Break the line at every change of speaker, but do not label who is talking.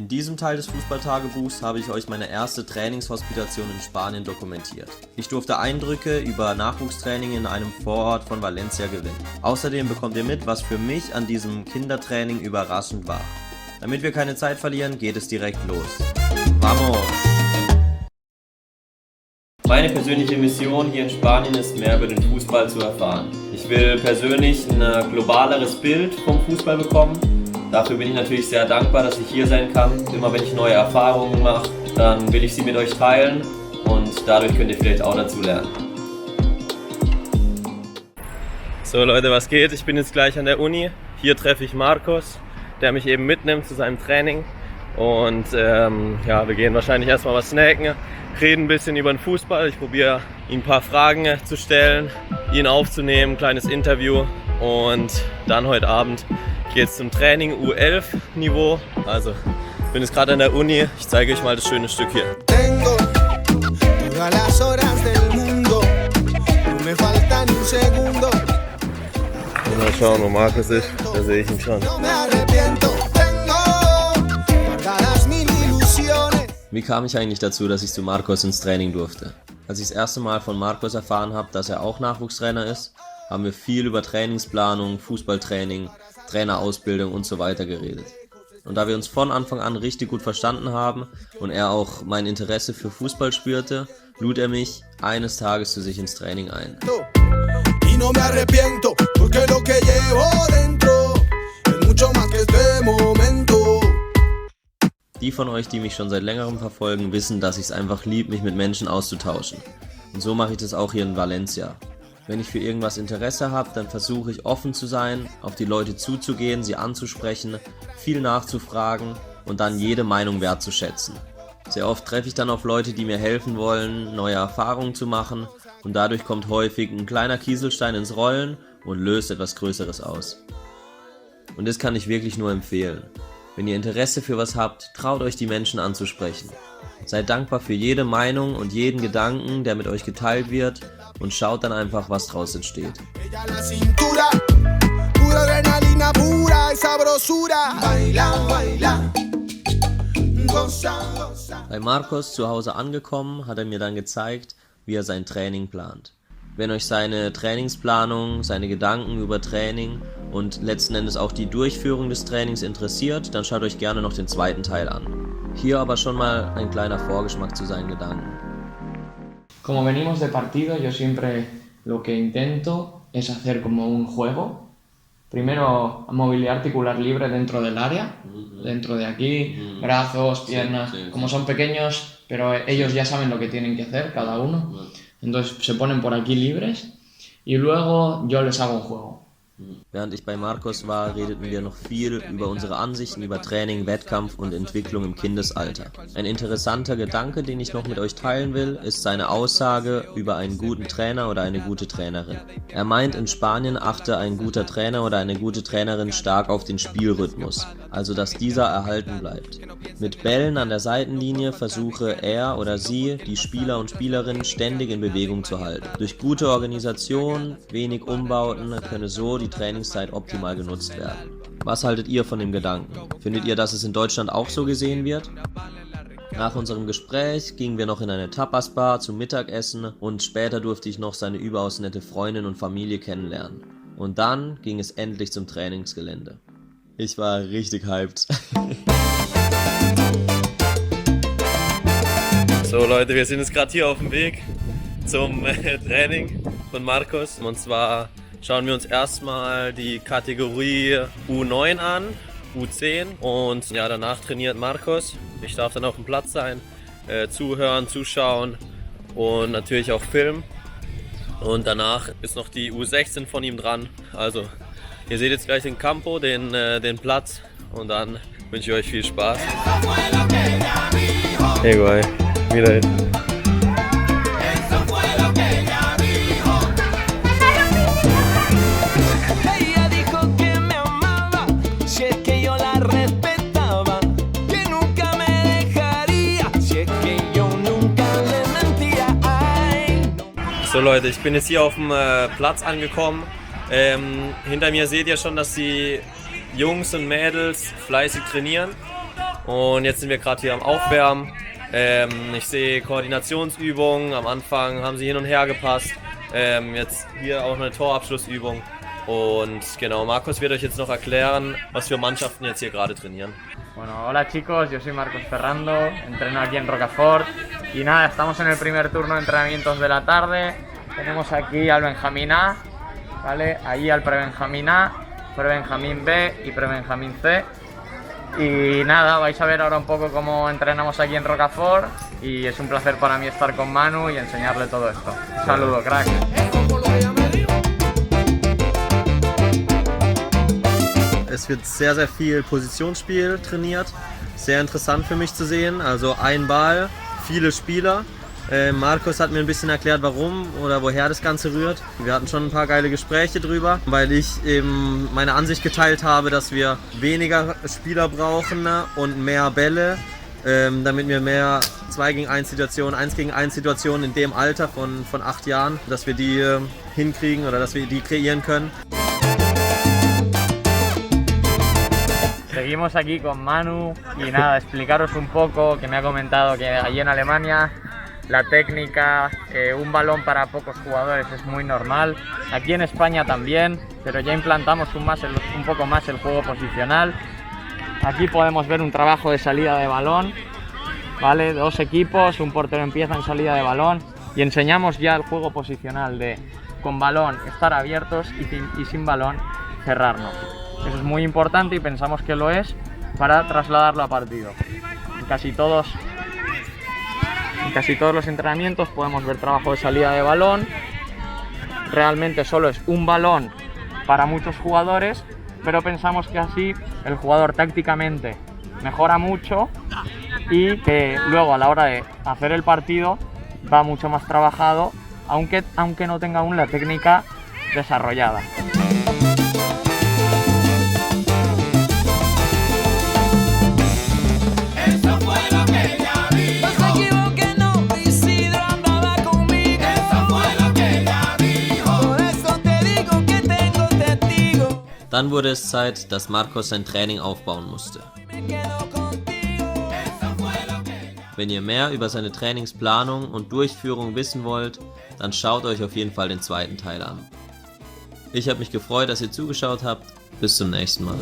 In diesem Teil des Fußballtagebuchs habe ich euch meine erste Trainingshospitation in Spanien dokumentiert. Ich durfte Eindrücke über Nachwuchstraining in einem Vorort von Valencia gewinnen. Außerdem bekommt ihr mit, was für mich an diesem Kindertraining überraschend war. Damit wir keine Zeit verlieren, geht es direkt los. Vamos! Meine persönliche Mission hier in Spanien ist, mehr über den Fußball zu erfahren. Ich will persönlich ein globaleres Bild vom Fußball bekommen. Dafür bin ich natürlich sehr dankbar, dass ich hier sein kann. Immer wenn ich neue Erfahrungen mache, dann will ich sie mit euch teilen und dadurch könnt ihr vielleicht auch dazu lernen. So Leute, was geht? Ich bin jetzt gleich an der Uni. Hier treffe ich Marcos, der mich eben mitnimmt zu seinem Training. Und wir gehen wahrscheinlich erstmal was snacken, reden ein bisschen über den Fußball. Ich probiere ihm ein paar Fragen zu stellen, ihn aufzunehmen, ein kleines Interview. Und dann heute Abend geht es zum Training U11 Niveau. Also ich bin jetzt gerade an der Uni. Ich zeige euch mal das schöne Stück hier. Mal schauen, wo Marcos ist. Da sehe ich ihn schon. Wie kam ich eigentlich dazu, dass ich zu Marcos ins Training durfte? Als ich das erste Mal von Marcos erfahren habe, dass er auch Nachwuchstrainer ist, haben wir viel über Trainingsplanung, Fußballtraining, Trainerausbildung und so weiter geredet. Und da wir uns von Anfang an richtig gut verstanden haben und er auch mein Interesse für Fußball spürte, lud er mich eines Tages zu sich ins Training ein. Die von euch, die mich schon seit längerem verfolgen, wissen, dass ich es einfach lieb, mich mit Menschen auszutauschen. Und so mache ich das auch hier in Valencia. Wenn ich für irgendwas Interesse habe, dann versuche ich offen zu sein, auf die Leute zuzugehen, sie anzusprechen, viel nachzufragen und dann jede Meinung wertzuschätzen. Sehr oft treffe ich dann auf Leute, die mir helfen wollen, neue Erfahrungen zu machen und dadurch kommt häufig ein kleiner Kieselstein ins Rollen und löst etwas Größeres aus. Und das kann ich wirklich nur empfehlen. Wenn ihr Interesse für was habt, traut euch die Menschen anzusprechen. Seid dankbar für jede Meinung und jeden Gedanken, der mit euch geteilt wird und schaut dann einfach, was draus entsteht. Bei Marcos zu Hause angekommen, hat er mir dann gezeigt, wie er sein Training plant. Wenn euch seine Trainingsplanung, seine Gedanken über Training und letzten Endes auch die Durchführung des Trainings interessiert, dann schaut euch gerne noch den zweiten Teil an. Hier aber schon mal ein kleiner Vorgeschmack zu seinen Gedanken.
Como venimos de partido, yo siempre lo que intento es hacer como un juego. Primero, movilidad articular libre dentro del área, dentro de aquí, brazos, piernas, como son pequeños, pero ellos ya saben lo que tienen que hacer, cada uno. Entonces se ponen por aquí libres y luego yo les hago un juego.
Während ich bei Marcos war, redeten wir noch viel über unsere Ansichten über Training, Wettkampf und Entwicklung im Kindesalter. Ein interessanter Gedanke, den ich noch mit euch teilen will, ist seine Aussage über einen guten Trainer oder eine gute Trainerin. Er meint, in Spanien achte ein guter Trainer oder eine gute Trainerin stark auf den Spielrhythmus, also dass dieser erhalten bleibt. Mit Bällen an der Seitenlinie versuche er oder sie, die Spieler und Spielerinnen ständig in Bewegung zu halten. Durch gute Organisation, wenig Umbauten könne so die Trainingszeit optimal genutzt werden. Was haltet ihr von dem Gedanken? Findet ihr, dass es in Deutschland auch so gesehen wird? Nach unserem Gespräch gingen wir noch in eine Tapas-Bar zum Mittagessen und später durfte ich noch seine überaus nette Freundin und Familie kennenlernen. Und dann ging es endlich zum Trainingsgelände. Ich war richtig hyped. So Leute, wir sind jetzt gerade hier auf dem Weg zum Training von Marcos. Und zwar schauen wir uns erstmal die Kategorie U9 an, U10 und ja, danach trainiert Marcos. Ich darf dann auf dem Platz sein, zuhören, zuschauen und natürlich auch filmen. Und danach ist noch die U16 von ihm dran. Also ihr seht jetzt gleich den Campo, den Platz und dann wünsche ich euch viel Spaß. Hey, guay, mira esto. So Leute, ich bin jetzt hier auf dem Platz angekommen. Hinter mir seht ihr schon, dass die Jungs und Mädels fleißig trainieren. Und jetzt sind wir gerade hier am Aufwärmen. Ich sehe Koordinationsübungen. Am Anfang haben sie hin und her gepasst. Jetzt hier auch eine Torabschlussübung. Und genau, Marcos wird euch jetzt noch erklären, was für Mannschaften jetzt hier gerade trainieren.
Bueno, hola chicos, yo soy Marcos Ferrando, entreno aquí en Rocafort y nada, estamos en el primer turno de entrenamientos de la tarde. Tenemos aquí al Benjamín A, ¿vale? Ahí al Prebenjamín A, Prebenjamín B y Prebenjamín C. Y nada, vais a ver ahora un poco cómo entrenamos aquí en Rocafort y es un placer para mí estar con Manu y enseñarle todo esto. Un saludo, crack.
Es wird sehr, sehr viel Positionsspiel trainiert. Sehr interessant für mich zu sehen. Also ein Ball, viele Spieler. Marcos hat mir ein bisschen erklärt, warum oder woher das Ganze rührt. Wir hatten schon ein paar geile Gespräche drüber, weil ich eben meine Ansicht geteilt habe, dass wir weniger Spieler brauchen und mehr Bälle, damit wir mehr 2 gegen 1 Situationen, 1 gegen 1 Situationen in dem Alter von 8 Jahren, dass wir die hinkriegen oder dass wir die kreieren können.
Seguimos aquí con Manu y nada, explicaros un poco que me ha comentado que allí en Alemania la técnica, un balón para pocos jugadores es muy normal. Aquí en España también, pero ya implantamos un poco más el juego posicional. Aquí podemos ver un trabajo de salida de balón, ¿vale? 2 equipos, un portero empieza en salida de balón y enseñamos ya el juego posicional de con balón estar abiertos y sin balón cerrarnos. Eso es muy importante y pensamos que lo es para trasladarlo a partido. En casi todos los entrenamientos podemos ver trabajo de salida de balón. Realmente solo es un balón para muchos jugadores, pero pensamos que así el jugador tácticamente mejora mucho y que luego a la hora de hacer el partido va mucho más trabajado, aunque no tenga aún la técnica desarrollada.
Dann wurde es Zeit, dass Marcos sein Training aufbauen musste. Wenn ihr mehr über seine Trainingsplanung und Durchführung wissen wollt, dann schaut euch auf jeden Fall den zweiten Teil an. Ich habe mich gefreut, dass ihr zugeschaut habt. Bis zum nächsten Mal.